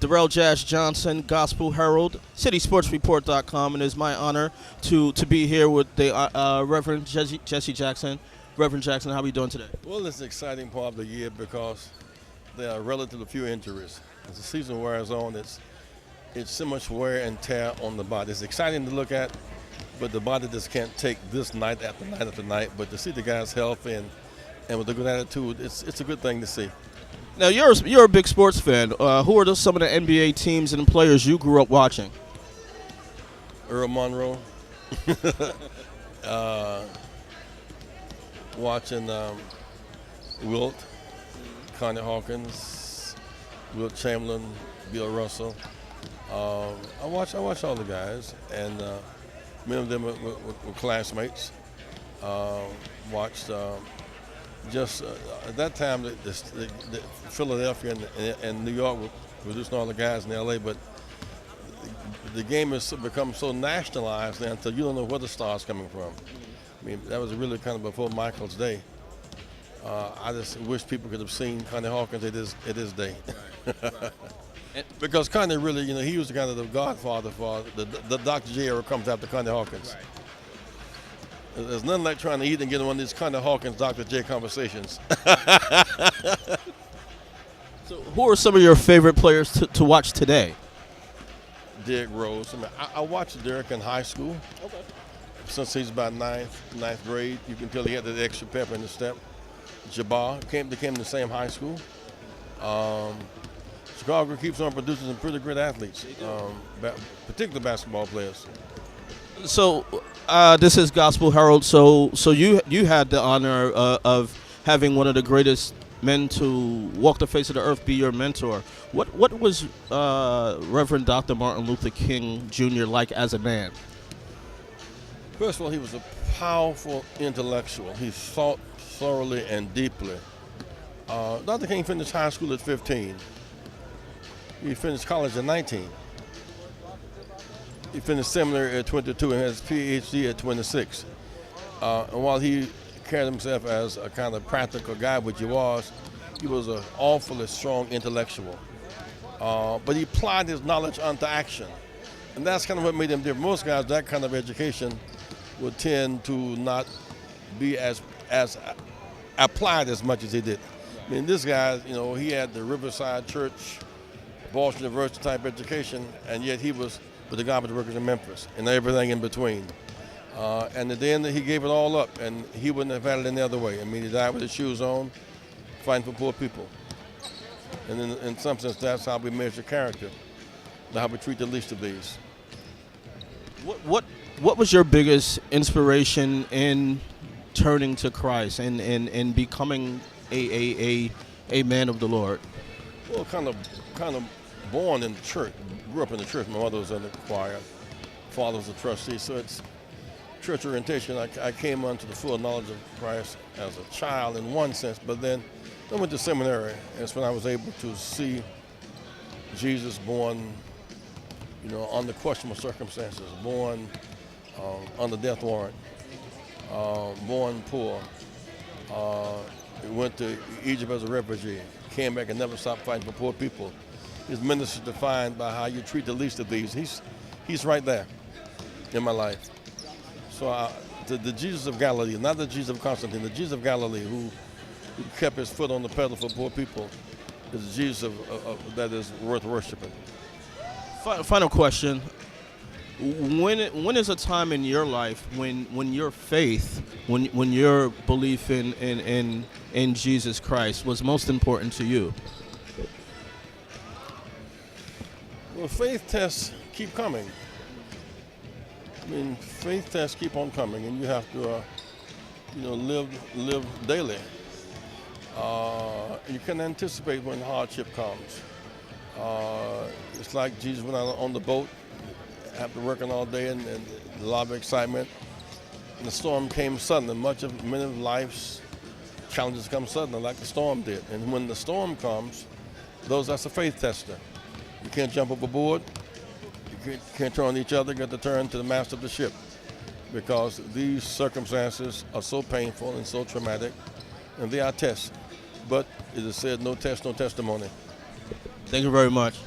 Darrell Jazz Johnson, Gospel Herald, CitySportsReport.com, and it's my honor to be here with the Reverend Jessie Jackson. Reverend Jackson, how are you doing today? Well, it's an exciting part of the year because there are relatively few injuries. As the season wears on, it's so much wear and tear on the body. It's exciting to look at, but the body just can't take this night after night after night. But to see the guys healthy and with a good attitude, it's a good thing to see. Now, you're a big sports fan. Who are some of the NBA teams and players you grew up watching? Earl Monroe, watching Wilt, Connie Hawkins, Wilt Chamberlain, Bill Russell. I watch all the guys, and many of them were classmates. Watched. At that time, the Philadelphia and New York were producing all the guys in L.A., but the game has become so nationalized now until you don't know where the star's coming from. I mean, that was really kind of before Michael's day. I just wish people could have seen Connie Hawkins at his day. Because Connie really, he was kind of the godfather for the Dr. J era comes after Connie Hawkins. Right. There's nothing like trying to eat and get in one of these Connie Hawkins, Dr. J conversations. So who are some of your favorite players to watch today? Derrick Rose. I watched Derrick in high school. Okay. Since he's about ninth grade, you can tell he had that extra pep in his step. Jabbar they came to the same high school. Chicago keeps on producing some pretty great athletes, particularly basketball players. So this is Gospel Herald. So you had the honor of having one of the greatest men to walk the face of the earth be your mentor. What was Reverend Dr. Martin Luther King Jr. like as a man? First of all, he was a powerful intellectual. He thought thoroughly and deeply. Dr. King finished high school at 15. He finished college at 19. He finished seminary at 22 and has his PhD at 26. And while he carried himself as a kind of practical guy, which he was an awfully strong intellectual. But he applied his knowledge onto action. And that's kind of what made him different. Most guys, that kind of education would tend to not be as applied as much as he did. I mean, this guy, he had the Riverside Church, Boston University type education, and yet he was with the garbage workers in Memphis and everything in between. And at the end, he gave it all up, and he wouldn't have had it any other way. I mean, he died with his shoes on, fighting for poor people. And in some sense, that's how we measure character, how we treat the least of these. What was your biggest inspiration in turning to Christ and becoming a man of the Lord? Well, kind of born in the church, grew up in the church. My mother was in the choir, father was a trustee, so it's church orientation. I came onto the full knowledge of Christ as a child in one sense, but then I went to seminary. That's when I was able to see Jesus born, under questionable circumstances, born under death warrant, born poor, went to Egypt as a refugee, came back and never stopped fighting for poor people. His ministry is defined by how you treat the least of these. He's right there in my life. So the Jesus of Galilee, not the Jesus of Constantine, the Jesus of Galilee who kept his foot on the pedal for poor people, is the Jesus that is worth worshiping. Final question. When is a time in your life when your faith, when your belief in Jesus Christ was most important to you? Well, faith tests keep coming. I mean, faith tests keep on coming, and you have to, live daily. You can anticipate when hardship comes. It's like Jesus went out on the boat after working all day and a lot of excitement. And the storm came suddenly. Many of life's challenges come suddenly, like the storm did. And when the storm comes, that's a faith tester. You can't jump overboard. You can't turn on each other. You got to turn to the master of the ship, because these circumstances are so painful and so traumatic, and they are tests. But it is said, no test, no testimony. Thank you very much.